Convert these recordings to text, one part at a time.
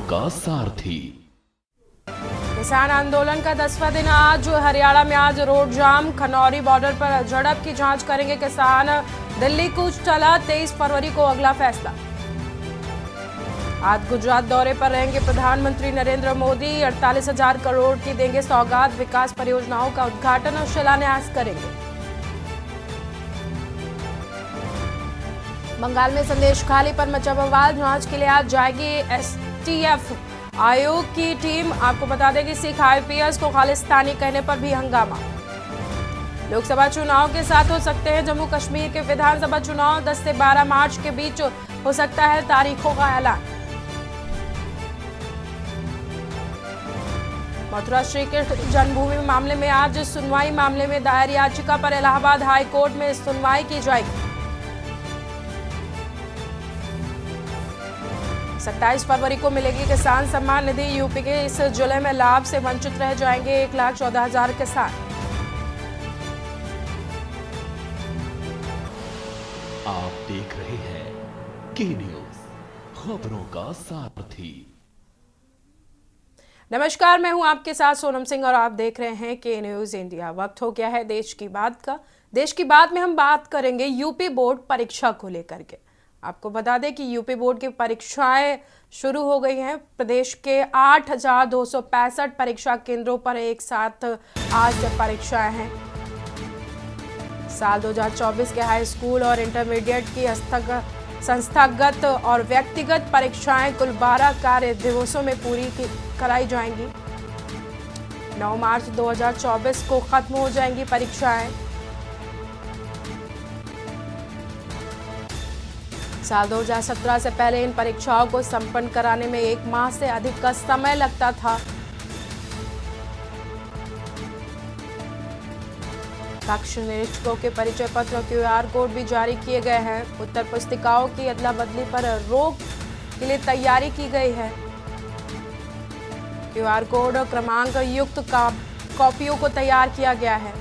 का सारथी। किसान आंदोलन का 10वां दिन आज हरियाणा में आज रोड जाम। खनौरी बॉर्डर पर झड़प की जांच करेंगे किसान। दिल्ली कूच चला, 23 फरवरी को अगला फैसला। आज गुजरात दौरे पर रहेंगे प्रधानमंत्री नरेंद्र मोदी। 48,000 करोड़ की देंगे सौगात। विकास परियोजनाओं का उद्घाटन और शिलान्यास करेंगे। बंगाल में संदेश खाली पर मचा बवाल। जांच के लिए आज जाएगी एसटीएफ आयोग की टीम। आपको बता दें कि सिख आईपीएस को खालिस्तानी कहने पर भी हंगामा। लोकसभा चुनाव के साथ हो सकते हैं जम्मू कश्मीर के विधानसभा चुनाव। 10 से 12 मार्च के बीच हो सकता है तारीखों का ऐलान। मथुरा श्री कृष्ण जन्मभूमि मामले में आज सुनवाई। मामले में दायर याचिका पर इलाहाबाद हाई कोर्ट में सुनवाई की जाएगी। 27 फरवरी को मिलेगी किसान सम्मान निधि। यूपी के इस जुलाई में लाभ से वंचित रह जाएंगे 1,14,000 किसान। आप देख रहे हैं के न्यूज, खबरों का सारथी। नमस्कार, मैं हूं आपके साथ सोनम सिंह और आप देख रहे हैं के न्यूज इंडिया। वक्त हो गया है देश की बात का। देश की बात में हम बात करेंगे यूपी बोर्ड परीक्षा को लेकर के। आपको बता दें कि यूपी बोर्ड की परीक्षाएं शुरू हो गई हैं। प्रदेश के 8,265 परीक्षा केंद्रों पर एक साथ आज से परीक्षाएं हैं। साल 2024 के हाई स्कूल और इंटरमीडिएट की संस्थागत और व्यक्तिगत परीक्षाएं कुल 12 कार्य दिवसों में पूरी कराई जाएंगी। 9 मार्च 2024 को खत्म हो जाएंगी परीक्षाएं। साल 2017 से पहले इन परीक्षाओं को संपन्न कराने में 1 माह से अधिक का समय लगता था। कक्ष निरीक्षकों के परिचय पत्र क्यूआर कोड भी जारी किए गए हैं। उत्तर पुस्तिकाओं की अदला बदली पर रोक के लिए तैयारी की गई है। क्यूआर कोड क्रमांक युक्त कॉपियों को तैयार किया गया है।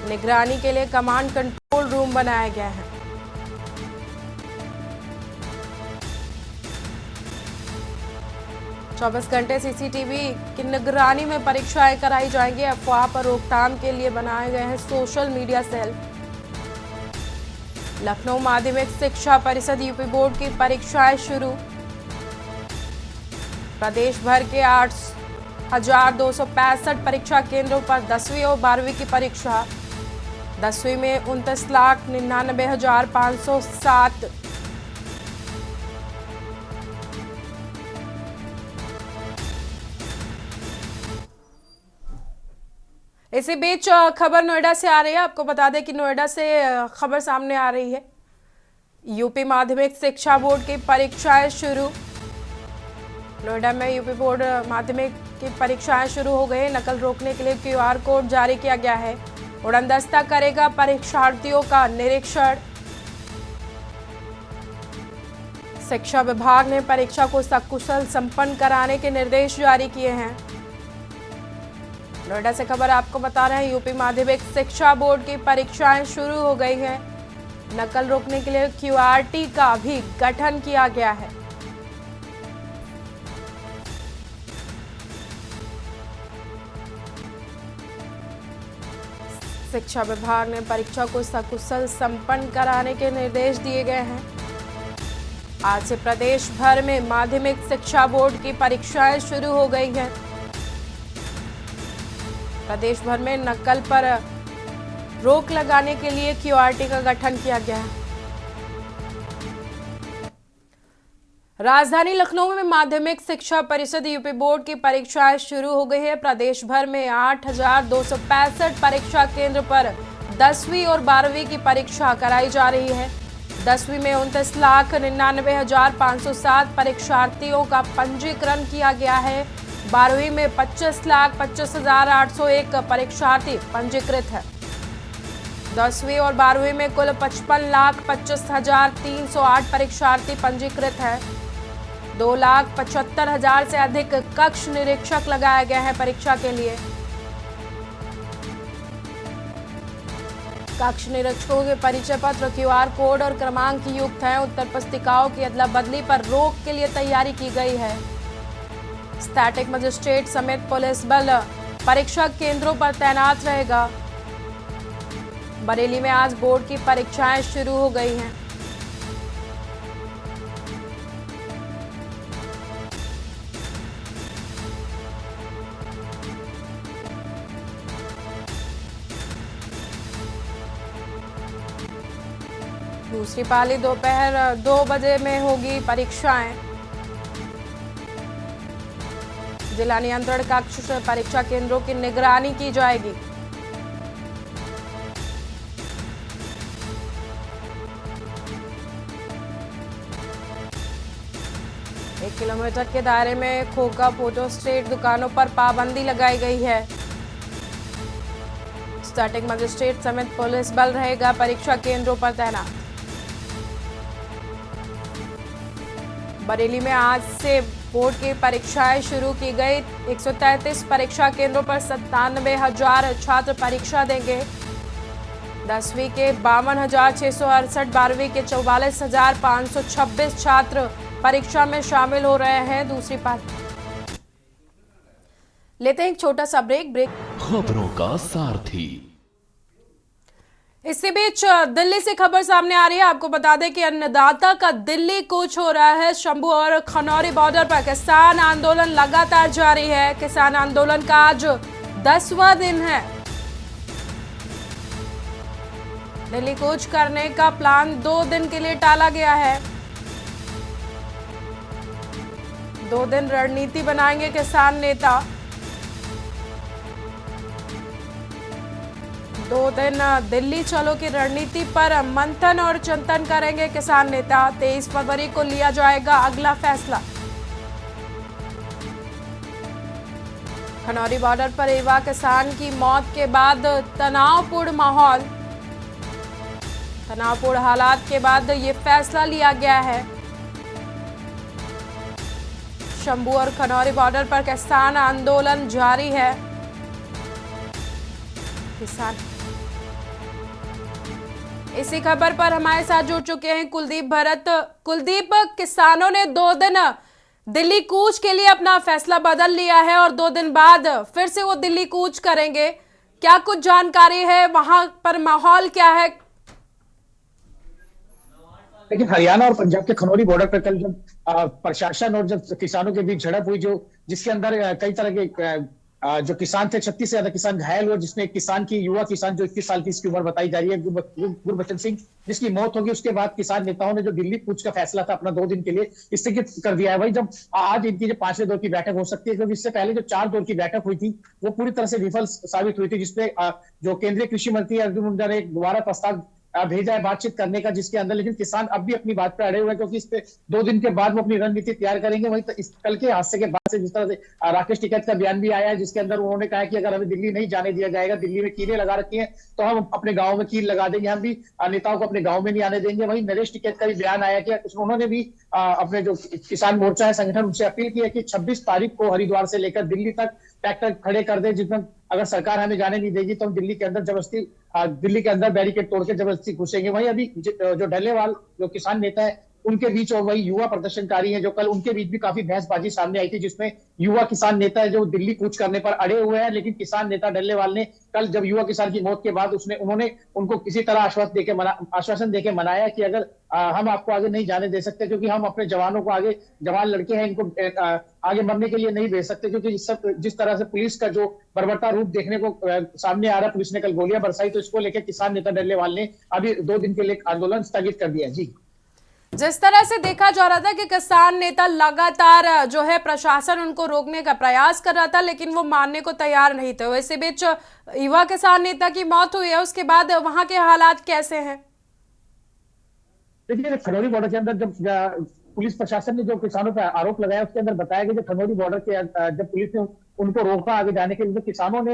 निगरानी के लिए कमांड कंट्रोल रूम बनाया गया है। चौबीस घंटे सीसीटीवी की निगरानी में परीक्षाएं कराई जाएंगी। अफवाह पर रोकथाम के लिए बनाए गए हैं सोशल मीडिया सेल। लखनऊ माध्यमिक शिक्षा परिषद यूपी बोर्ड की परीक्षाएं शुरू। प्रदेश भर के 8,265 परीक्षा केंद्रों पर 10वीं और 12वीं की परीक्षा। 10वीं में 29,99,507। इसी बीच खबर नोएडा से आ रही है। आपको बता दें कि नोएडा से खबर सामने आ रही है। यूपी माध्यमिक शिक्षा बोर्ड की परीक्षाएं शुरू। नोएडा में यूपी बोर्ड माध्यमिक की परीक्षाएं शुरू हो गई। नकल रोकने के लिए क्यूआर कोड जारी किया गया है। उड़नदस्ता करेगा परीक्षार्थियों का निरीक्षण। शिक्षा विभाग ने परीक्षा को सकुशल संपन्न कराने के निर्देश जारी किए हैं। नोएडा से खबर आपको बता रहे हैं, यूपी माध्यमिक शिक्षा बोर्ड की परीक्षाएं शुरू हो गई हैं। नकल रोकने के लिए क्यूआरटी का भी गठन किया गया है। शिक्षा विभाग ने परीक्षा को सकुशल संपन्न कराने के निर्देश दिए गए हैं। आज से प्रदेश भर में माध्यमिक शिक्षा बोर्ड की परीक्षाएं शुरू हो गई हैं। प्रदेश भर में नकल पर रोक लगाने के लिए क्यूआरटी का गठन किया गया है। राजधानी लखनऊ में माध्यमिक शिक्षा परिषद यूपी बोर्ड की परीक्षाएं शुरू हो गई है। प्रदेश भर में 8,265 परीक्षा केंद्र पर 10वीं और 12वीं की परीक्षा कराई जा रही है। 10वीं में 29,99,507 परीक्षार्थियों का पंजीकरण किया गया है। 12वीं में 25,25,801 परीक्षार्थी पंजीकृत है। 10वीं और 12वीं में कुल 55,25,308 परीक्षार्थी पंजीकृत है। 2,75,000 से अधिक कक्ष निरीक्षक लगाया गया है परीक्षा के लिए। कक्ष निरीक्षकों के परिचय पत्र, क्यूआर कोड और क्रमांक युक्त हैं। उत्तर पुस्तिकाओं की अदला बदली पर रोक के लिए तैयारी की गई है। स्टैटिक मजिस्ट्रेट समेत पुलिस बल परीक्षा केंद्रों पर तैनात रहेगा। बरेली में आज बोर्ड की परीक्षाएं शुरू हो गई हैं। दूसरी पाली दोपहर 2 बजे में होगी परीक्षाएं। जिला नियंत्रण कक्ष से परीक्षा केंद्रों की निगरानी की जाएगी। एक किलोमीटर के दायरे में खोखा फोटो स्टेट दुकानों पर पाबंदी लगाई गई है। स्टैटिक मजिस्ट्रेट समेत पुलिस बल रहेगा परीक्षा केंद्रों पर तैनात। बरेली में आज से बोर्ड की परीक्षाएं शुरू की गई। 133 परीक्षा केंद्रों पर 97,000 छात्र परीक्षा देंगे। 10वीं के 52,668, 12वीं के 44,526 छात्र परीक्षा में शामिल हो रहे हैं। दूसरी पाली लेते हैं एक छोटा सा ब्रेक। खबरों का सारथी। इसी बीच दिल्ली से खबर सामने आ रही है। आपको बता दें कि अन्नदाता का दिल्ली कूच हो रहा है। शंभू और खनौरी बॉर्डर पर किसान आंदोलन लगातार जारी है। किसान आंदोलन का आज 10वां दिन है। दिल्ली कूच करने का प्लान 2 दिन के लिए टाला गया है। 2 दिन रणनीति बनाएंगे किसान नेता। 2 दिन दिल्ली चलो की रणनीति पर मंथन और चिंतन करेंगे किसान नेता। 23 फरवरी को लिया जाएगा अगला फैसला। खनौरी बॉर्डर पर युवा किसान की मौत के बाद तनावपूर्ण माहौल। तनावपूर्ण हालात के बाद ये फैसला लिया गया है। शंभू और खनौरी बॉर्डर पर किसान आंदोलन जारी है। किसान इसी खबर पर हमारे साथ जुड़ चुके हैं कुलदीप भरत। कुलदीप, किसानों ने 2 दिन दिल्ली कूच के लिए अपना फैसला बदल लिया है और 2 दिन बाद फिर से वो दिल्ली कूच करेंगे। क्या कुछ जानकारी है, वहां पर माहौल क्या है? लेकिन हरियाणा और पंजाब के खनौरी बॉर्डर पर कल जब प्रशासन और जब किसानों के बीच झड़प हुई, जिसके अंदर कई तरह के जो किसान थे, 36 से ज्यादा किसान घायल हुए, जिसमें एक किसान की, युवा किसान जो 21 साल की इसकी उम्र बताई जा रही है, गुरबचन सिंह, जिसकी मौत होगी। उसके बाद किसान नेताओं ने जो दिल्ली कूच का फैसला था अपना 2 दिन के लिए स्थगित कर दिया है। वही जब आज इनकी जो 5वें दौर की बैठक हो सकती है, क्योंकि इससे पहले जो 4 दौर की बैठक हुई थी वो पूरी तरह से विफल साबित हुई थी, जिसपे जो केंद्रीय कृषि मंत्री अर्जुन मुंडा ने दोबारा प्रस्ताव भेजा है बातचीत करने का, जिसके अंदर लेकिन किसान अब भी अपनी बात पर अड़े हुए हैं, क्योंकि इस पे 2 दिन के बाद वो अपनी रणनीति तैयार करेंगे। वहीं इस कल के हादसे के बाद से जिस तरह से राकेश टिकैत का बयान भी आया है, जिसके अंदर उन्होंने कहा कि अगर हमें दिल्ली नहीं जाने दिया जाएगा, दिल्ली में कीलें लगा रखी हैं, तो हम अपने गाँव में कील लगा देंगे, हम भी नेताओं को अपने गाँव में नहीं आने देंगे। वहीं नरेश टिकैत का भी बयान आया कि उन्होंने भी अपने जो किसान मोर्चा है संगठन, उनसे अपील की है कि 26 तारीख को हरिद्वार से लेकर दिल्ली तक ट्रैक्टर खड़े कर दे, जिसमें अगर सरकार हमें जाने नहीं देगी तो हम दिल्ली के अंदर जबरदस्ती दिल्ली के अंदर बैरिकेड तोड़ के जबरदस्ती घुसेंगे। वहीं अभी जो डल्लेवाल जो किसान नेता है उनके बीच और वही युवा प्रदर्शनकारी हैं, जो कल उनके बीच भी काफी बहसबाजी सामने आई थी, जिसमें युवा किसान नेता है जो दिल्ली कूच करने पर अड़े हुए हैं। लेकिन किसान नेता डल्लेवाल ने कल जब युवा किसान की मौत के बाद उन्होंने उनको किसी तरह आश्वासन देके मनाया कि अगर हम आपको आगे नहीं जाने दे सकते, क्योंकि हम अपने जवानों को आगे, जवान लड़के हैं, इनको आगे मरने के लिए नहीं भेज सकते, क्योंकि जिस तरह से पुलिस का जो बर्बरता रूप देखने को सामने आ रहा, पुलिस ने कल गोलियां बरसाई, तो इसको लेकर किसान नेता डल्लेवाल ने अभी 2 दिन के लिए आंदोलन स्थगित कर दिया। जी, जिस तरह से देखा जा रहा था कि किसान नेता लगातार जो है प्रशासन उनको रोकने का प्रयास कर रहा था, लेकिन वो मानने को तैयार नहीं थे। वैसे बीच युवा किसान नेता की मौत हुई है, उसके बाद वहां के हालात कैसे हैं? देखिए, खनौरी बॉर्डर के अंदर जब पुलिस प्रशासन ने जो किसानों पर आरोप लगाया, उसके अंदर बताया गया कि खनौरी बॉर्डर के जब पुलिस ने उनको रोका आगे जाने के लिए। किसानों ने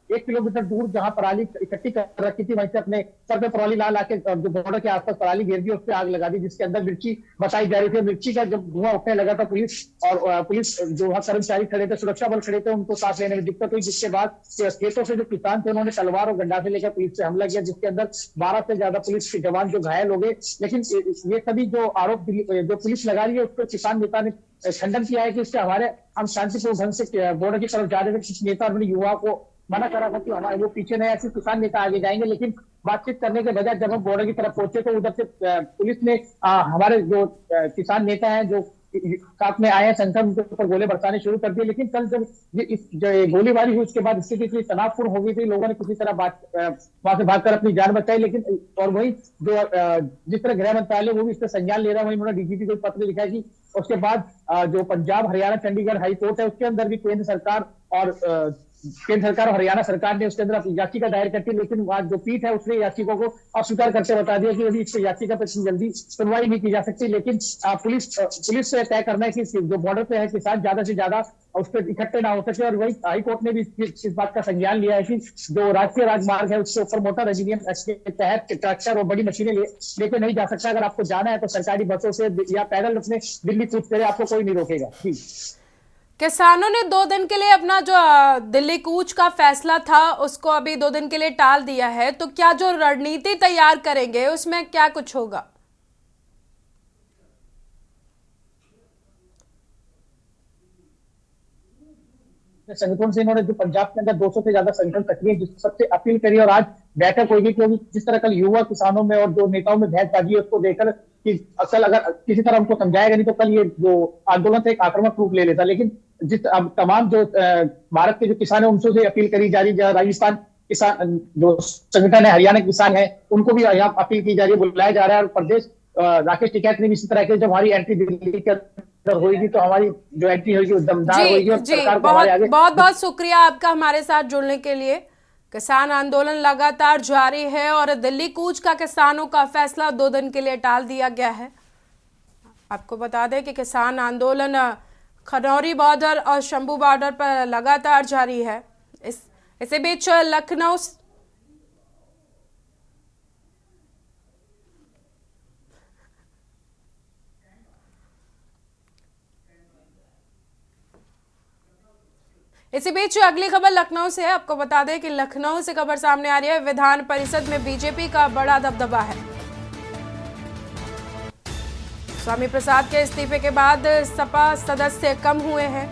1 किलोमीटर दूर जहां पराली इकट्ठी कर रखी थी वहीं से अपने सर पे पराली ला के जो बॉर्डर के आसपास पराली घेर दी, उस पर आग लगा दी, जिसके अंदर मिर्ची बताई जा रही थी। मिर्ची का जब धुआं उठने लगा था, पुलिस जो वहाँ कर्मचारी खड़े थे, सुरक्षा बल खड़े थे, उनको सांस लेने में दिक्कत हुई, जिसके बाद खेतों से जो किसान थे उन्होंने तलवार और गंडासे लेकर पुलिस से हमला किया, जिसके अंदर 12 से ज्यादा पुलिस के जवान जो घायल हो गए। लेकिन ये सभी जो आरोप जो पुलिस लगा रही है, उस पर किसान नेता ने खंडन किया है कि इससे हम शांतिपूर्ण ढंग से बॉर्डर की तरफ जा रहे थे। कुछ नेता अपने युवा को मना करा था कि हमारे वो पीछे नहीं, ऐसे किसान नेता आगे जाएंगे। लेकिन बातचीत करने के बजाय जब हम बॉर्डर की तरफ पहुंचे तो उधर से पुलिस ने हमारे जो किसान नेता हैं जो साथ में आए हैं संख्या, उनके ऊपर गोले बरसाने शुरू कर दिए। लेकिन कल जब ये गोलीबारी हुई उसके बाद स्थिति इतनी तनावपूर्ण हो गई थी, लोगों ने किसी तरह वहां से भागकर अपनी जान बचाई। लेकिन और वही जो जिस तरह गृह मंत्रालय वो भी इस पर संज्ञान ले रहा है, वही उन्होंने डीजीपी को पत्र लिखा कि उसके बाद जो पंजाब हरियाणा चंडीगढ़ हाई कोर्ट है उसके अंदर भी केंद्र सरकार और हरियाणा सरकार ने उसके अंदर याचिका दायर करती है। लेकिन वहां जो पीठ है उसने याचिका को अस्वीकार करते बता दिया कि अभी इस याचिका पर जल्दी सुनवाई नहीं की जा सकती। लेकिन पुलिस से तय करना है कि जो बॉर्डर पे है किसान ज्यादा से ज्यादा उस पर इकट्ठे ना हो सके। और वही हाई कोर्ट ने भी इस बात का संज्ञान लिया है कि जो राष्ट्रीय राजमार्ग है उसके ऊपर मोटर अधिनियम के तहत ट्रैक्टर और बड़ी मशीनें लेके नहीं जा सकता। अगर आपको जाना है तो सरकारी बसों से या पैदल अपने दिल्ली कूच करे, आपको कोई नहीं रोकेगा। किसानों ने 2 दिन के लिए अपना जो दिल्ली कूच का फैसला था उसको अभी 2 दिन के लिए टाल दिया है, तो क्या जो रणनीति तैयार करेंगे उसमें क्या कुछ होगा? संगठन से इन्होंने जो पंजाब के अंदर 200 से ज्यादा संगठन सक्रिय जिस सबसे अपील करी और आज बैठक होगी, क्योंकि जिस तरह कल युवा किसानों में और जो नेताओं में बहसबाजी है उसको देखकर कि असल अगर किसी तरह उनको समझाएगा नहीं तो कल ये जो आंदोलन से एक आक्रामक रूप ले लेता। लेकिन अब तमाम जो भारत के जो किसान है उनसे से अपील करी जा रही है। राजस्थान किसान जो संगठन है, हरियाणा के किसान है, उनको भी यहाँ अपील की जा रही है, बुलाया जा रहा है। और प्रदेश राकेश टिकैत ने भी इसी तरह के जब हमारी एंट्री दिल्ली के अंदर होगी तो हमारी जो एंट्री होगी वो दमदार होगी और सरकार को हमारे आगे। बहुत बहुत शुक्रिया आपका हमारे साथ जुड़ने के लिए। किसान आंदोलन लगातार जारी है और दिल्ली कूच का किसानों का फैसला 2 दिन के लिए टाल दिया गया है। आपको बता दें कि किसान आंदोलन खनौरी बॉर्डर और शंभू बॉर्डर पर लगातार जारी है। इसी बीच लखनऊ अगली खबर लखनऊ से है। आपको बता दें कि लखनऊ से खबर सामने आ रही है, विधान परिषद में बीजेपी का बड़ा दबदबा है। स्वामी प्रसाद के इस्तीफे के बाद सपा सदस्य कम हुए हैं।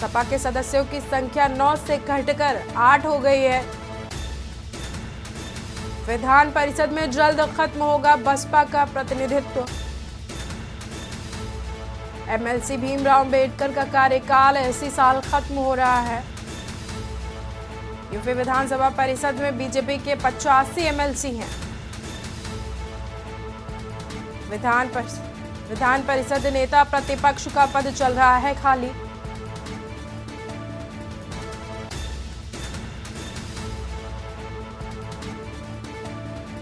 सपा के सदस्यों की संख्या 9 से घटकर 8 हो गई है। विधान परिषद में जल्द खत्म होगा बसपा का प्रतिनिधित्व। एमएलसी भीमराव अंबेडकर का कार्यकाल इसी साल खत्म हो रहा है। यूपी विधानसभा परिषद में बीजेपी के 85 एमएलसी हैं। विधान परिषद नेता प्रतिपक्ष का पद चल रहा है खाली।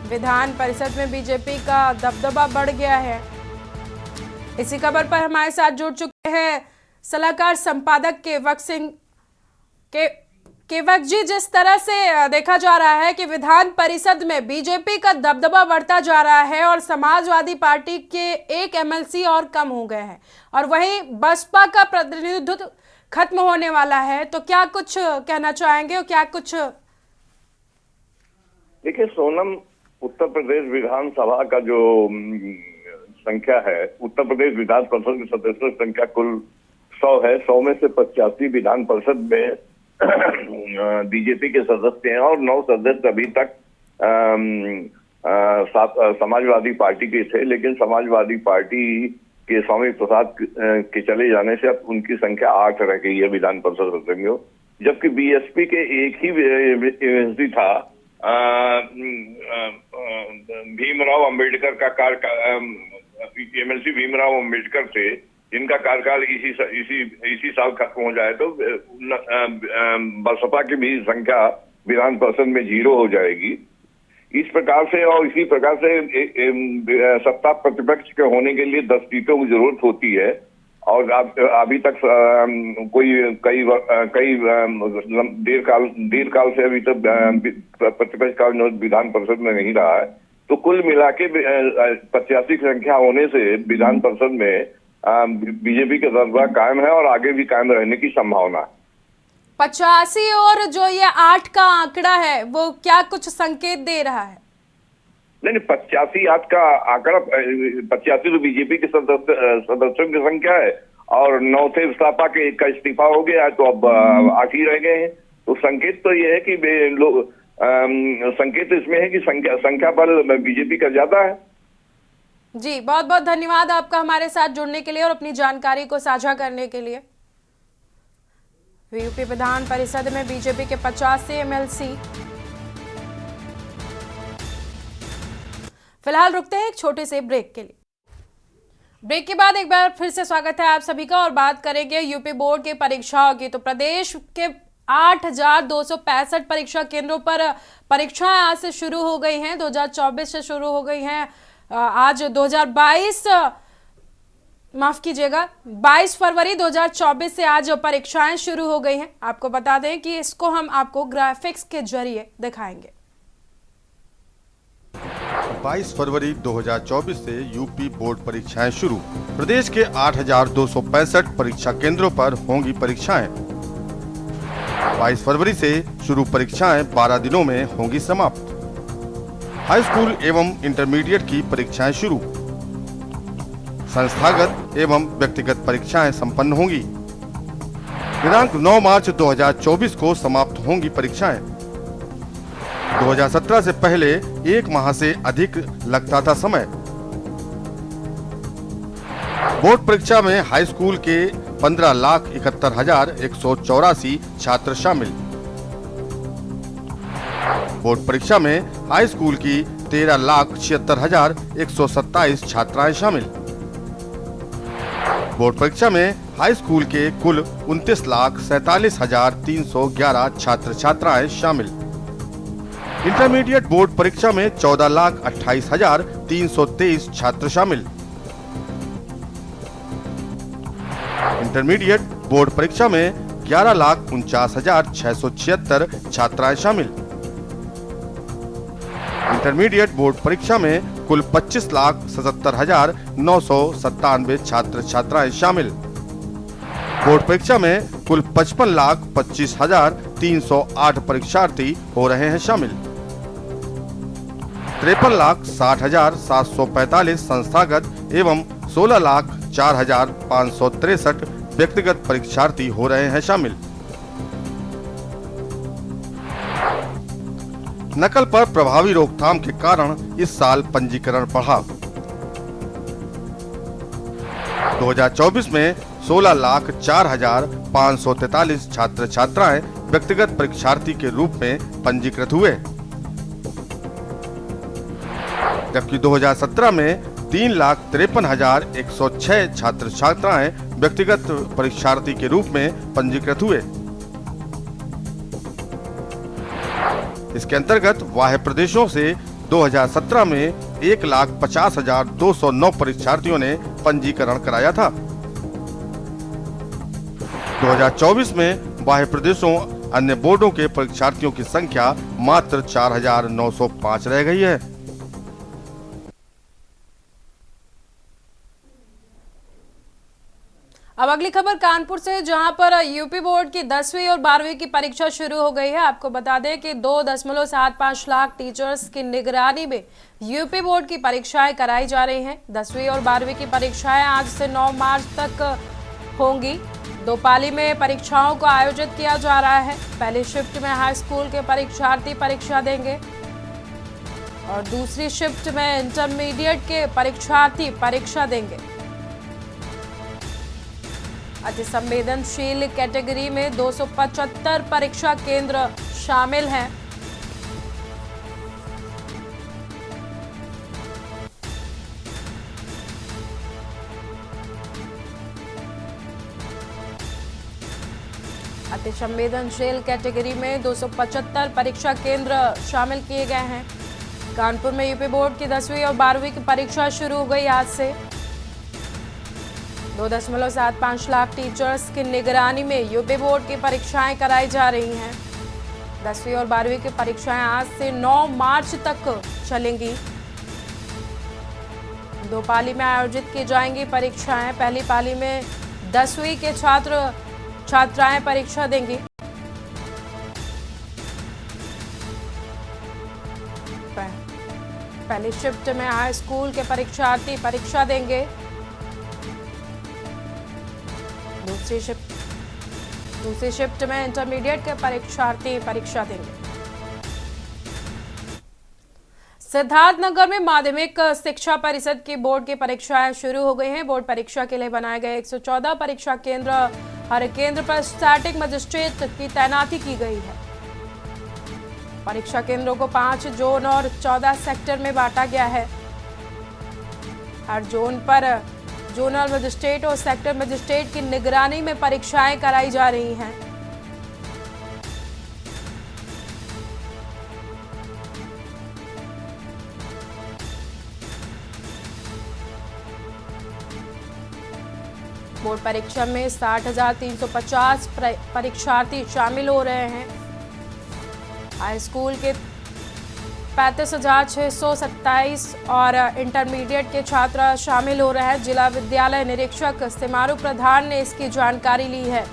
विधान परिषद में बीजेपी का दबदबा बढ़ गया है। इसी खबर पर हमारे साथ जुड़ चुके हैं सलाहकार संपादक केवक सिंह केवक जी। जिस तरह से देखा जा रहा है कि विधान परिषद में बीजेपी का दबदबा बढ़ता जा रहा है और समाजवादी पार्टी के 1 एमएलसी और कम हो गए हैं और वहीं बसपा का प्रतिनिधित्व खत्म होने वाला है, तो क्या कुछ कहना चाहेंगे और क्या कुछ? देखिए सोनम, उत्तर प्रदेश विधानसभा का जो संख्या है, उत्तर प्रदेश विधान परिषद के सदस्यों की संख्या कुल 100 है। 100 में से 85 विधान परिषद में बीजेपी के सदस्य हैं और 9 सदस्य अभी तक समाजवादी पार्टी के थे। लेकिन समाजवादी पार्टी के स्वामी प्रसाद के चले जाने से अब उनकी संख्या 8 रह गई है विधान परिषद सदस्यों, जबकि बीएसपी के एक ही एमएलसी था भीमराव अंबेडकर का एमएलसी भीमराव अंबेडकर थे, जिनका कार्यकाल इसी साल खत्म हो जाए तो बसपा की भी संख्या विधान परिषद में 0 हो जाएगी। इस प्रकार से और इसी प्रकार से सत्ता प्रतिपक्ष के होने के लिए 10 सीटों की जरूरत होती है और अभी तक कई देर काल से अभी तक प्रतिपक्ष का विधान परिषद में नहीं रहा है। तो कुल मिला के 85 की संख्या होने से विधान परिषद में बीजेपी का दबदबा कायम है और आगे भी कायम रहने की संभावना है। 85 और जो ये 8 का आंकड़ा है वो क्या कुछ संकेत दे रहा है? नहीं, 85 का आंकड़ा 85 तो बीजेपी के सदस्यों की संख्या है और 9 थे सपा के, एक का इस्तीफा हो गया तो अब 8 ही रह गए हैं। तो संकेत तो ये है कि लोग संकेत इसमें है कि संख्या बल बीजेपी का ज्यादा है। जी, बहुत बहुत धन्यवाद आपका हमारे साथ जुड़ने के लिए और अपनी जानकारी को साझा करने के लिए। यूपी विधान परिषद में बीजेपी के 85 एमएलसी। फिलहाल रुकते हैं एक छोटे से ब्रेक के लिए। ब्रेक के बाद एक बार फिर से स्वागत है आप सभी का और बात करेंगे यूपी बोर्ड की परीक्षाओं की। तो प्रदेश के 8,265 परीक्षा केंद्रों पर परीक्षाएं आज से शुरू हो गई हैं। 2024 से शुरू हो गई हैं। आज 22 फरवरी 2024 से आज परीक्षाएं शुरू हो गई हैं। आपको बता दें कि इसको हम आपको ग्राफिक्स के जरिए दिखाएंगे। 22 फरवरी 2024 से यूपी बोर्ड परीक्षाएं शुरू। प्रदेश के 8,265 परीक्षा केंद्रों पर होंगी परीक्षाएं। 22 फरवरी से शुरू परीक्षाएं 12 दिनों में होंगी समाप्त। हाई स्कूल एवं इंटरमीडिएट की परीक्षाएं शुरू। संस्थागत एवं व्यक्तिगत परीक्षाएं संपन्न होंगी। दिनांक 9 मार्च 2024 को समाप्त होंगी परीक्षाएं। 2017 से पहले 1 माह से अधिक लगता था समय। बोर्ड परीक्षा में हाई स्कूल के 15,71,184 छात्र शामिल। बोर्ड परीक्षा में हाई स्कूल की 13,76,127 छात्राएं शामिल। बोर्ड परीक्षा में हाई स्कूल के कुल 29,47,311 छात्र छात्राएं शामिल। इंटरमीडिएट बोर्ड परीक्षा में 14,28,323 छात्र शामिल। इंटरमीडिएट बोर्ड परीक्षा में 11,49,676 छात्राएं शामिल। इंटरमीडिएट बोर्ड परीक्षा में कुल 25,77,997 छात्र छात्राएं शामिल। बोर्ड परीक्षा में कुल 55,25,308 परीक्षार्थी हो रहे हैं शामिल। 53,60,745 संस्थागत एवं 16,04,563 व्यक्तिगत परीक्षार्थी हो रहे हैं शामिल। नकल पर प्रभावी रोकथाम के कारण इस साल पंजीकरण बढ़ा। 2024 में 16,04,543 छात्र छात्राएं व्यक्तिगत परीक्षार्थी के रूप में पंजीकृत हुए, जबकि 2017 में 3,53,106 छात्र छात्राएं व्यक्तिगत परीक्षार्थी के रूप में पंजीकृत हुए। इसके अंतर्गत बाह्य प्रदेशों से 2017 में 1,50,209 परीक्षार्थियों ने पंजीकरण कराया था। 2024 में बाह्य प्रदेशों अन्य बोर्डों के परीक्षार्थियों की संख्या मात्र 4,905 रह गई है। अब अगली खबर कानपुर से, जहां पर यूपी बोर्ड की 10वीं और 12वीं की परीक्षा शुरू हो गई है। आपको बता दें कि 2.75 लाख टीचर्स की निगरानी में यूपी बोर्ड की परीक्षाएं कराई जा रही हैं। 10वीं और 12वीं की परीक्षाएं आज से 9 मार्च तक होंगी। 2 पाली में परीक्षाओं को आयोजित किया जा रहा है। पहली शिफ्ट में हाई स्कूल के परीक्षार्थी परीक्षा देंगे और दूसरी शिफ्ट में इंटरमीडिएट के परीक्षार्थी परीक्षा देंगे। अति संवेदनशील कैटेगरी में 275 परीक्षा केंद्र शामिल हैं। अति संवेदनशील कैटेगरी में 275 परीक्षा केंद्र शामिल किए गए हैं। कानपुर में यूपी बोर्ड की 10वीं और 12वीं की परीक्षा शुरू हो गई आज से। 2.75 लाख टीचर्स की निगरानी में यूपी बोर्ड की परीक्षाएं कराई जा रही हैं। 10वीं और 12वीं की परीक्षाएं आज से 9 मार्च तक चलेंगी। 2 पाली में आयोजित की जाएंगी परीक्षाएं। पहली पाली में 10वीं के छात्राएं परीक्षा देंगी। पहली शिफ्ट में हाई स्कूल के परीक्षार्थी परीक्षा देंगे। दूसरी शिफ्ट में इंटरमीडिएट के परीक्षार्थी परीक्षा देंगे। सिद्धार्थनगर में माध्यमिक शिक्षा परिषद की बोर्ड की परीक्षाएं शुरू हो गई हैं। बोर्ड परीक्षा के लिए बनाए गए 114 परीक्षा केंद्र, हर केंद्र पर स्टैटिक मजिस्ट्रेट की तैनाती की गई है। परीक्षा केंद्रों को 5 जोन और 14 सेक्टर में बांटा गया है। हर जोन पर जोनल मजिस्ट्रेट और सेक्टर मजिस्ट्रेट की निगरानी में परीक्षाएं कराई जा रही हैं। बोर्ड परीक्षा में 60,350 परीक्षार्थी शामिल हो रहे हैं। हाई स्कूल के 35,627 और इंटरमीडिएट के छात्र शामिल हो रहे हैं। जिला विद्यालय निरीक्षक सिमारू प्रधान ने इसकी जानकारी ली है।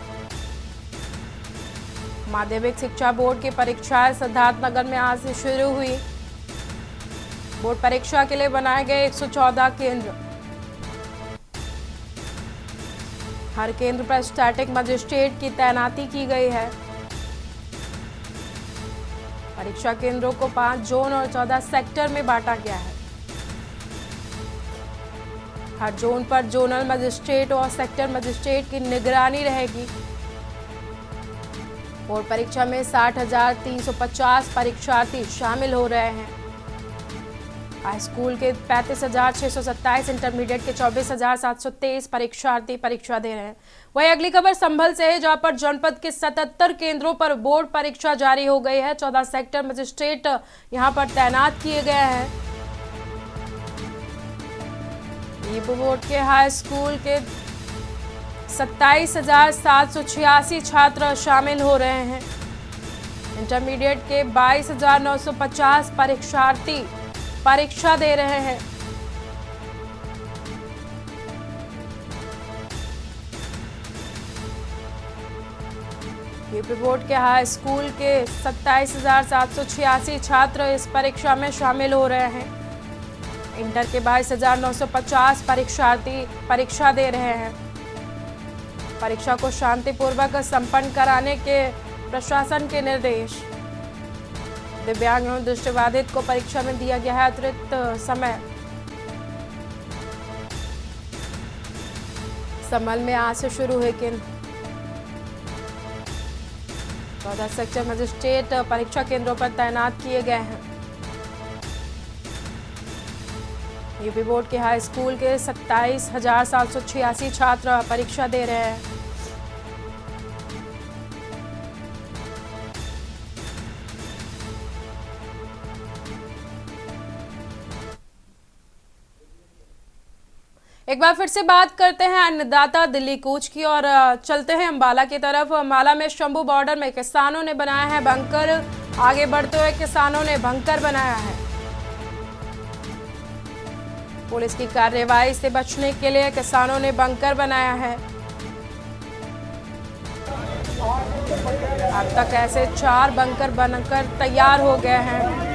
माध्यमिक शिक्षा बोर्ड की परीक्षाएं सिद्धार्थनगर में आज से शुरू हुई। बोर्ड परीक्षा के लिए बनाए गए 114 केंद्र, हर केंद्र पर स्टैटिक मजिस्ट्रेट की तैनाती की गई है। परीक्षा केंद्रों को 5 जोन और 14 सेक्टर में बांटा गया है। हर जोन पर जोनल मजिस्ट्रेट और सेक्टर मजिस्ट्रेट की निगरानी रहेगी। बोर्ड परीक्षा में 60,350 परीक्षार्थी शामिल हो रहे हैं। हाई स्कूल के 35,627, इंटरमीडिएट के 24,723 परीक्षार्थी परीक्षा दे रहे हैं। वहीं अगली खबर संभल से है, जहां पर जनपद के 77 केंद्रों पर बोर्ड परीक्षा जारी हो गई है। 14 सेक्टर मजिस्ट्रेट यहां पर तैनात किए गए हैं। यूपी बोर्ड के हाई स्कूल के 27,786 छात्र शामिल हो रहे हैं। इंटरमीडिएट के 22,950 परीक्षार्थी परीक्षा दे रहे हैं। यूपी बोर्ड के हाई स्कूल के 27,786 छात्र इस परीक्षा में शामिल हो रहे हैं। इंटर के 22,950 परीक्षार्थी परीक्षा दे रहे हैं। परीक्षा को शांतिपूर्वक संपन्न कराने के प्रशासन के निर्देश। दिव्यांग एवं दृष्टिबाधित को परीक्षा में दिया गया है अतिरिक्त समय। संभल में आज से शुरू हुए केंद्र। 14 सेक्टर मजिस्ट्रेट परीक्षा केंद्रों पर तैनात किए गए हैं। यूपी बोर्ड के हाई स्कूल के 27,786 छात्र परीक्षा दे रहे हैं। एक बार फिर से बात करते हैं अन्नदाता दिल्ली कूच की और चलते हैं अंबाला की तरफ। अंबाला में शंभू बॉर्डर में किसानों ने बनाया है बंकर। आगे बढ़ते हुए किसानों ने बंकर बनाया है। पुलिस की कार्रवाई से बचने के लिए किसानों ने बंकर बनाया है। अब तक ऐसे 4 बंकर बनकर तैयार हो गए हैं।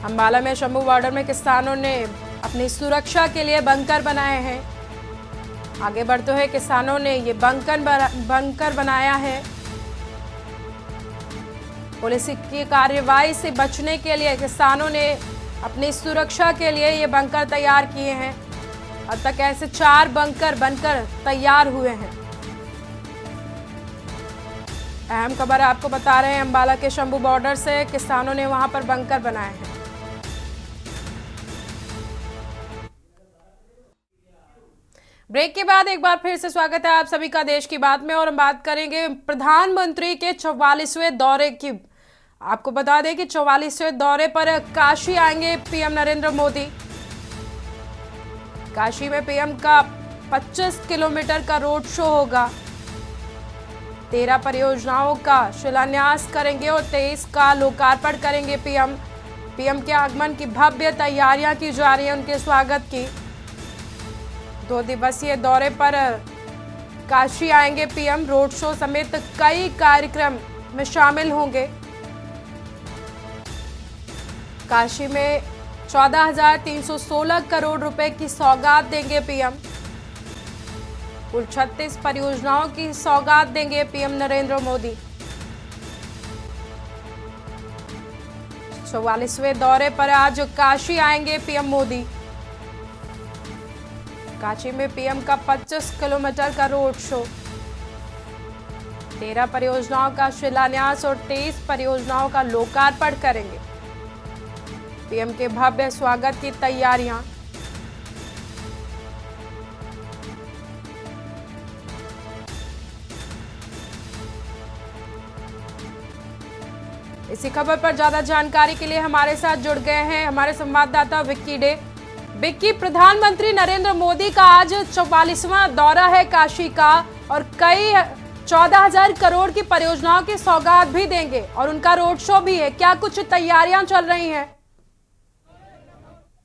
अंबाला में शंभू बॉर्डर में किसानों ने अपनी सुरक्षा के लिए बंकर बनाए हैं। आगे बढ़ते हुए किसानों ने ये बंकर बनाया है। पुलिस की कार्रवाई से बचने के लिए किसानों ने अपनी सुरक्षा के लिए ये बंकर तैयार किए हैं। अब तक ऐसे 4 बंकर बनकर तैयार हुए हैं। अहम खबर आपको बता रहे हैं अंबाला के शंभू बॉर्डर से किसानों ने वहां पर बंकर बनाए हैं। ब्रेक के बाद एक बार फिर से स्वागत है आप सभी का देश की बात में और हम बात करेंगे प्रधानमंत्री के 44वें दौरे की। आपको बता दें कि 44वें दौरे पर काशी आएंगे पीएम नरेंद्र मोदी। काशी में पीएम का 25 किलोमीटर का रोड शो होगा। 13 परियोजनाओं का शिलान्यास करेंगे और 23 का लोकार्पण करेंगे पीएम। पीएम के आगमन की भव्य तैयारियां की जा रही है उनके स्वागत की। 2 दिवसीय दौरे पर काशी आएंगे पीएम। रोड शो समेत कई कार्यक्रम में शामिल होंगे। काशी में 14,316 करोड़ रुपए की सौगात देंगे पीएम। कुल 36 परियोजनाओं की सौगात देंगे पीएम नरेंद्र मोदी। 44वें दौरे पर आज काशी आएंगे पीएम मोदी। काशी में पीएम का 25 किलोमीटर का रोड शो, 13 परियोजनाओं का शिलान्यास और 23 परियोजनाओं का लोकार्पण करेंगे। पीएम के भव्य स्वागत की तैयारियां। इसी खबर पर ज्यादा जानकारी के लिए हमारे साथ जुड़ गए हैं हमारे संवाददाता विक्की डे। विक्की, प्रधानमंत्री नरेंद्र मोदी का आज 44वां दौरा है काशी का और कई 14,000 करोड़ की परियोजनाओं की सौगात भी देंगे और उनका रोड शो भी है। क्या कुछ तैयारियां चल रही हैं?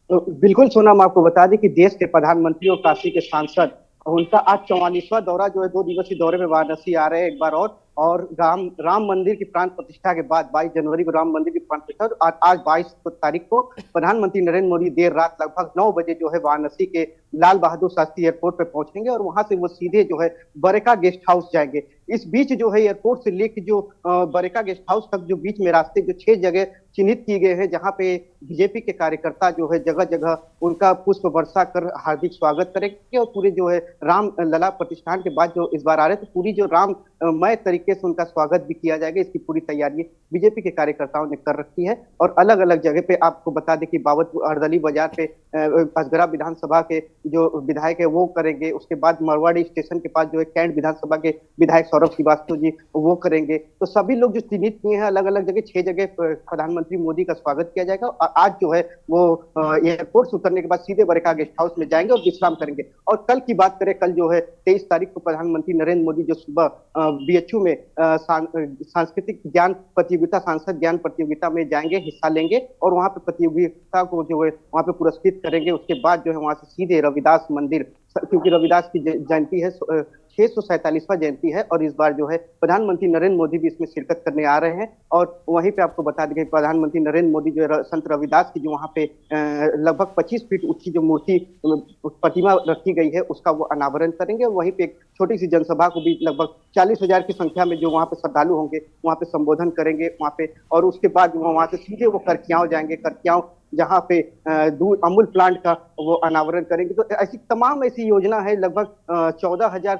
बिल्कुल सोनम, आपको बता दें कि देश के प्रधानमंत्री और काशी के सांसद उनका आज 44वां दौरा जो है 2 दिवसीय दौरे में वाराणसी आ रहे हैं एक बार और राम मंदिर की प्राण प्रतिष्ठा के बाद 22 जनवरी को राम मंदिर की प्राण प्रतिष्ठा, आज 22 तारीख को प्रधानमंत्री नरेंद्र मोदी देर रात लगभग 9 बजे जो है वाराणसी के लाल बहादुर शास्त्री एयरपोर्ट पे पहुंचेंगे और वहां से वो सीधे जो है बरेका गेस्ट हाउस जाएंगे। इस बीच जो है एयरपोर्ट से लेकर जो बरेका गेस्ट हाउस तक जो बीच में रास्ते जो 6 जगह चिन्हित किए गए हैं जहां पे बीजेपी के कार्यकर्ता जो है जगह जगह उनका पुष्प वर्षा कर हार्दिक स्वागत करेंगे और पूरे जो है राम लला प्रतिष्ठान के बाद जो इस बार आ रहे तो पूरी जो राममय तरीके से उनका स्वागत भी किया जाएगा। इसकी पूरी तैयारी बीजेपी के कार्यकर्ताओं ने कर रखी है और अलग अलग जगह पे आपको बता दें कि बाबतपुर अर्दली बाजार पे असगरा विधानसभा के जो विधायक है वो करेंगे। उसके बाद मरवाड़ी स्टेशन के पास जो है कैंट विधानसभा के विधायक सौरभ श्रीवास्तव जी वो करेंगे। तो सभी लोग जो चिन्हित किए हैं अलग अलग जगह 6 जगह प्रधानमंत्री मोदी का स्वागत किया जाएगा। आज जो है वो एयरपोर्ट से उतरने के बाद सीधे बरेका गेस्ट हाउस में जाएंगे और विश्राम करेंगे। और कल की बात करें, कल जो है 23 तारीख को प्रधानमंत्री नरेंद्र मोदी जो सुबह बीएचयू में सांस्कृतिक ज्ञान प्रतियोगिता सांसद ज्ञान प्रतियोगिता में जाएंगे, हिस्सा लेंगे और वहां पे प्रतियोगिता को जो है वहां पे पुरस्कृत करेंगे। उसके बाद जो है वहां से सीधे रविदास मंदिर, क्योंकि रविदास की जयंती है 647वां जयंती है और इस बार जो है प्रधानमंत्री नरेंद्र मोदी भी इसमें शिरकत करने आ रहे हैं। और वहीं पे आपको बता दें प्रधानमंत्री नरेंद्र मोदी जो है संत रविदास की जो वहां पे लगभग 25 फीट ऊंची जो मूर्ति प्रतिमा रखी गई है उसका वो अनावरण करेंगे और वहीं पे एक छोटी सी जनसभा को भी लगभग 40,000 की संख्या में जो वहां पे श्रद्धालु होंगे वहां पे संबोधन करेंगे वहां पे। और उसके बाद वहां से सीधे वो करकियाव जाएंगे, करकियाव जहां पे दूध अमूल प्लांट का वो अनावरण करेंगे। तो ऐसी तमाम ऐसी योजना है, लगभग 14,000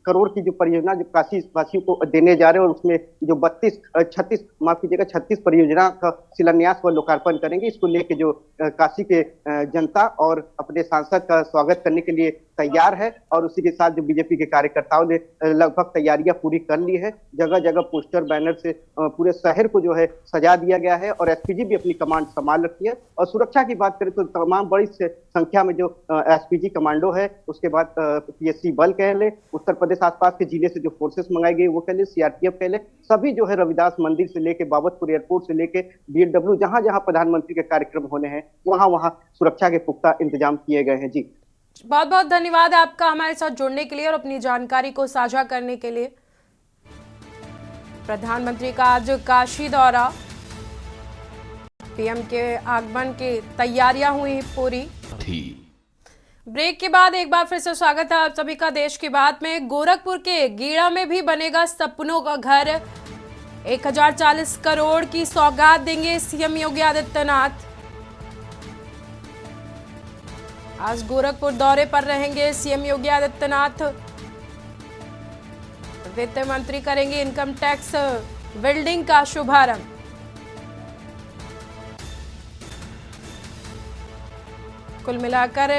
करोड़ की जो परियोजना जो काशी वासियों को देने जा रहे हैं और उसमें जो 36 परियोजना का शिलान्यास व लोकार्पण करेंगे। इसको लेके जो काशी के जनता और अपने सांसद का स्वागत करने के लिए तैयार है और उसी के साथ जो बीजेपी के कार्यकर्ताओं ने लगभग तैयारियां पूरी कर ली है। जगह जगह पोस्टर बैनर से पूरे शहर को जो है सजा दिया गया है और एसपीजी भी अपनी कमांड संभाल रखी है। और सुरक्षा की बात करें तो तमाम बड़ी संख्या में जो एसपीजी कमांडो है, उसके बाद पीएससी बल कह ले, उत्तर प्रदेश आसपास के जिले से जो फोर्सेस मंगाई गई वो कह ले, सीआरपीएफ कह ले, सभी जो है रविदास मंदिर से लेके बाबतपुर एयरपोर्ट से लेके बीएलडब्ल्यू जहां जहां प्रधानमंत्री के कार्यक्रम होने हैं वहां वहां सुरक्षा के पुख्ता इंतजाम किए गए हैं। जी बहुत बहुत धन्यवाद आपका हमारे साथ जुड़ने के लिए और अपनी जानकारी को साझा करने के लिए। प्रधानमंत्री का आज काशी दौरा, पीएम के आगमन की तैयारियां हुई पूरी। ब्रेक के बाद एक बार फिर से स्वागत है आप सभी का देश की बात में। गोरखपुर के गीड़ा में भी बनेगा सपनों का घर, 1040 करोड़ की सौगात देंगे सीएम योगी आदित्यनाथ। आज गोरखपुर दौरे पर रहेंगे सीएम योगी आदित्यनाथ। वित्त मंत्री करेंगे इनकम टैक्स बिल्डिंग का शुभारंभ। कुल मिलाकर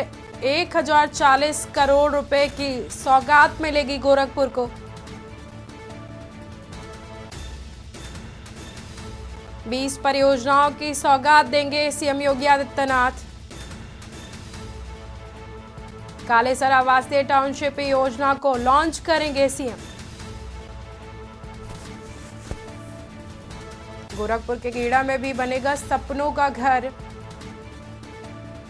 1040 करोड़ रुपए की सौगात मिलेगी गोरखपुर को। बीस परियोजनाओं की सौगात देंगे सीएम योगी आदित्यनाथ। कालेसर आवासीय टाउनशिप योजना को लॉन्च करेंगे सीएम। गोरखपुर के गीड़ा में भी बनेगा सपनों का घर।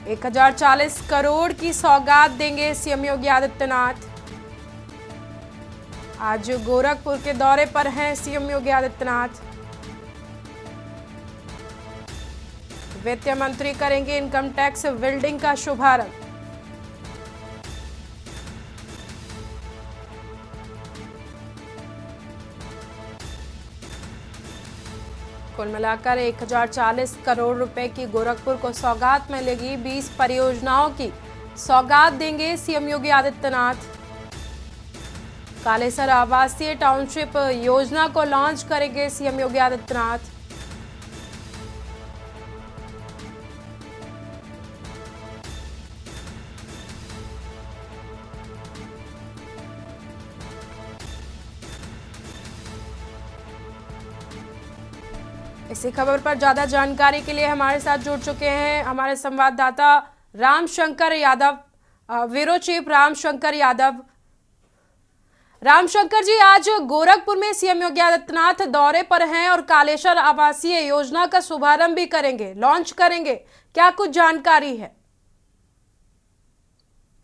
1040 करोड़ की सौगात देंगे सीएम योगी आदित्यनाथ। आज गोरखपुर के दौरे पर हैं सीएम योगी आदित्यनाथ। वित्त मंत्री करेंगे इनकम टैक्स बिल्डिंग का शुभारंभ। कुल मिलाकर 1040 करोड़ रुपए की गोरखपुर को सौगात मिलेगी। 20 परियोजनाओं की सौगात देंगे सीएम योगी आदित्यनाथ। कालेसर आवासीय टाउनशिप योजना को लॉन्च करेंगे सीएम योगी आदित्यनाथ। इसी खबर पर ज्यादा जानकारी के लिए हमारे साथ जुड़ चुके हैं हमारे संवाददाता रामशंकर यादव, ब्यूरो चीफ रामशंकर यादव। रामशंकर जी, आज गोरखपुर में सीएम योगी आदित्यनाथ दौरे पर हैं और कालेसर आवासीय योजना का शुभारंभ भी करेंगे, लॉन्च करेंगे, क्या कुछ जानकारी है?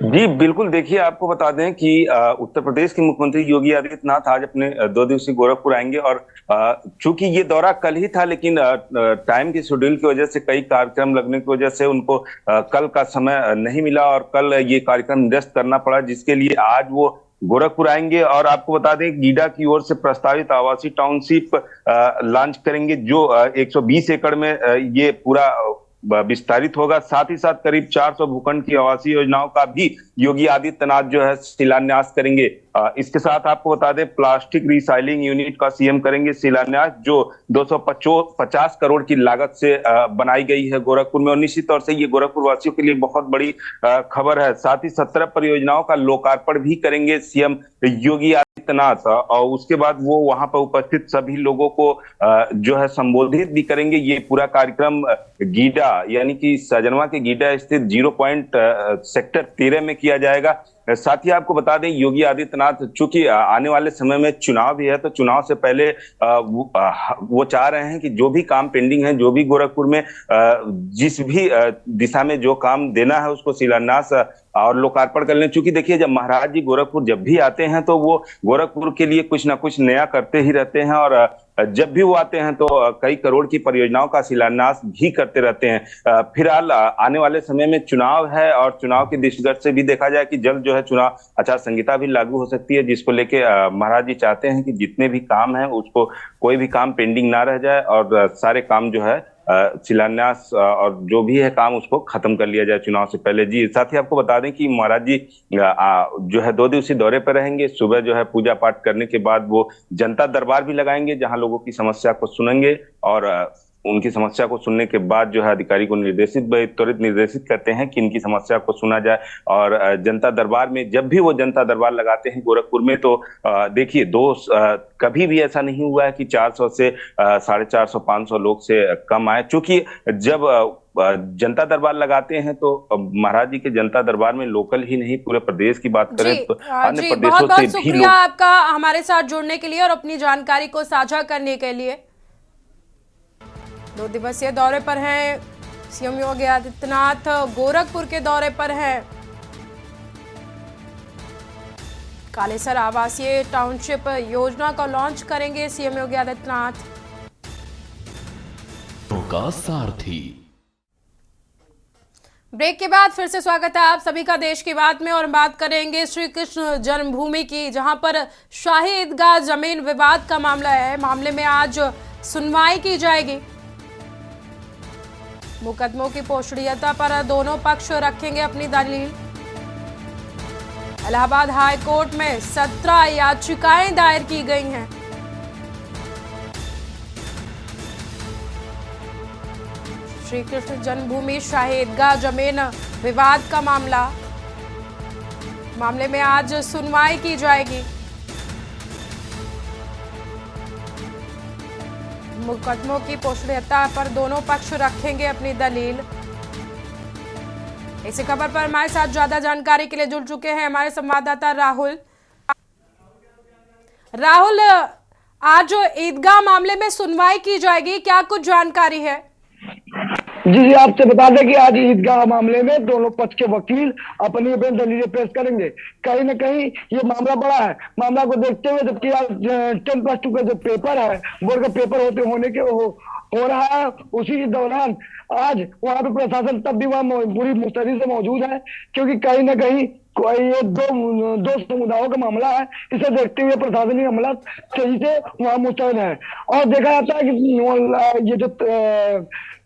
जी बिल्कुल, देखिए आपको बता दें कि उत्तर प्रदेश के मुख्यमंत्री योगी आदित्यनाथ आज अपने 2 दिवसीय गोरखपुर आएंगे और चूंकि ये दौरा कल ही था, लेकिन टाइम की शेड्यूल की वजह से, कई कार्यक्रम लगने की वजह से उनको कल का समय नहीं मिला और कल ये कार्यक्रम निरस्त करना पड़ा, जिसके लिए आज वो गोरखपुर आएंगे। और आपको बता दें गीडा की ओर से प्रस्तावित आवासीय टाउनशिप लॉन्च करेंगे, जो 120 एकड़ में ये पूरा विस्तारित होगा। साथ ही साथ करीब 400 भूखंड की आवासीय योजनाओं का भी योगी आदित्यनाथ जो है शिलान्यास करेंगे। इसके साथ आपको बता दें प्लास्टिक रिसाइलिंग यूनिट का सीएम करेंगे शिलान्यास, जो 250 करोड़ की लागत से बनाई गई है गोरखपुर में। और निश्चित तौर से ये गोरखपुर वासियों के लिए बहुत बड़ी खबर है। साथ ही 17 परियोजनाओं का लोकार्पण भी करेंगे सीएम योगी आदित्यनाथ और उसके बाद वो वहां पर उपस्थित सभी लोगों को जो है संबोधित भी करेंगे। ये पूरा कार्यक्रम गीडा यानी कि सजनवा के गीडा स्थित 0 पॉइंट सेक्टर 13 में किया जाएगा। साथ ही आपको बता दें योगी आदित्यनाथ चूंकि आने वाले समय में चुनाव भी है, तो चुनाव से पहले वो चाह रहे हैं कि जो भी काम पेंडिंग है, जो भी गोरखपुर में जिस भी दिशा में जो काम देना है उसको शिलान्यास और लोकार्पण कर लें। चूंकि देखिए जब महाराज जी गोरखपुर जब भी आते हैं तो वो गोरखपुर के लिए कुछ ना कुछ नया करते ही रहते हैं और जब भी वो आते हैं तो कई करोड़ की परियोजनाओं का शिलान्यास भी करते रहते हैं। फिलहाल आने वाले समय में चुनाव है और चुनाव के दृष्टिगत से भी देखा जाए कि जल्द जो है चुनाव आचार संहिता भी लागू हो सकती है, जिसको लेके महाराज जी चाहते हैं कि जितने भी काम है उसको कोई भी काम पेंडिंग ना रह जाए और सारे काम जो है शिलान्यास और जो भी है काम उसको खत्म कर लिया जाए चुनाव से पहले। जी साथ ही आपको बता दें कि महाराज जी जो है 2 दिवसीय दौरे पर रहेंगे। सुबह जो है पूजा पाठ करने के बाद वो जनता दरबार भी लगाएंगे, जहां लोगों की समस्या को सुनेंगे और उनकी समस्या को सुनने के बाद जो है अधिकारी को त्वरित निर्देशित करते हैं कि इनकी समस्या को सुना जाए। और जनता दरबार में जब भी वो जनता दरबार लगाते हैं गोरखपुर में तो देखिए कभी भी ऐसा नहीं हुआ है कि 400 से 450 500 लोग से कम आए। चूंकि जब जनता दरबार लगाते हैं तो महाराज जी के जनता दरबार में लोकल ही नहीं पूरे प्रदेश की बात करें तो अन्य प्रदेशों बहुत बहुत से भी शुक्रिया आपका हमारे साथ जुड़ने के लिए और अपनी जानकारी को साझा करने के लिए। 2 दिवसीय दौरे पर हैं सीएम योगी आदित्यनाथ, गोरखपुर के दौरे पर हैं। कालेसर आवासीय टाउनशिप योजना को लॉन्च करेंगे सीएम योगी आदित्यनाथ। का सारथी। ब्रेक के बाद फिर से स्वागत है आप सभी का देश की बात में और बात करेंगे श्री कृष्ण जन्मभूमि की, जहां पर शाही ईदगाह जमीन विवाद का मामला है। मामले में आज सुनवाई की जाएगी। मुकदमों की पोषणीयता पर दोनों पक्ष रखेंगे अपनी दलील। इलाहाबाद हाई कोर्ट में 17 याचिकाएं दायर की गई हैं। श्री कृष्ण जन्मभूमि शाही ईदगाह जमीन विवाद का मामले में आज सुनवाई की जाएगी। मुकदमों की पोषणीयता पर दोनों पक्ष रखेंगे अपनी दलील। इसी खबर पर हमारे साथ ज्यादा जानकारी के लिए जुड़ चुके हैं हमारे संवाददाता राहुल। राहुल, आज जो ईदगाह मामले में सुनवाई की जाएगी, क्या कुछ जानकारी है? जी, आपसे बता दें कि आज ईदगाह मामले में दोनों पक्ष के वकील अपनी अपनी दलीलें पेश करेंगे। कहीं न कहीं ये मामला बड़ा है। मामला को देखते हुए जबकि आज 10+2 का जो पेपर है, बोर्ड का पेपर हो रहा है, उसी दौरान आज वहां पे प्रशासन तब भी वहां पूरी मुस्तैदी से मौजूद है, क्योंकि कहीं न कहीं कोई ये दो समुदायों का मामला है। इसे देखते हुए प्रशासनिक अमला तेजी से वहां मुस्तैद है और देखा जाता है कि ये जो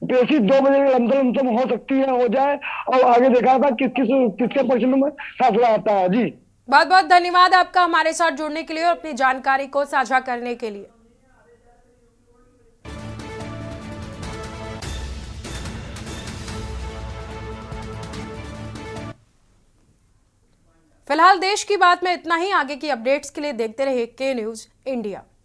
पेशी 2 बजे लमसम हो सकती है, हो जाए और आगे देखा था किसके पक्ष में फैसला आता है। जी, बहुत बहुत धन्यवाद आपका हमारे साथ जुड़ने के लिए और अपनी जानकारी को साझा करने के लिए। फिलहाल देश की बात में इतना ही। आगे की अपडेट्स के लिए देखते रहिए के न्यूज़ इंडिया।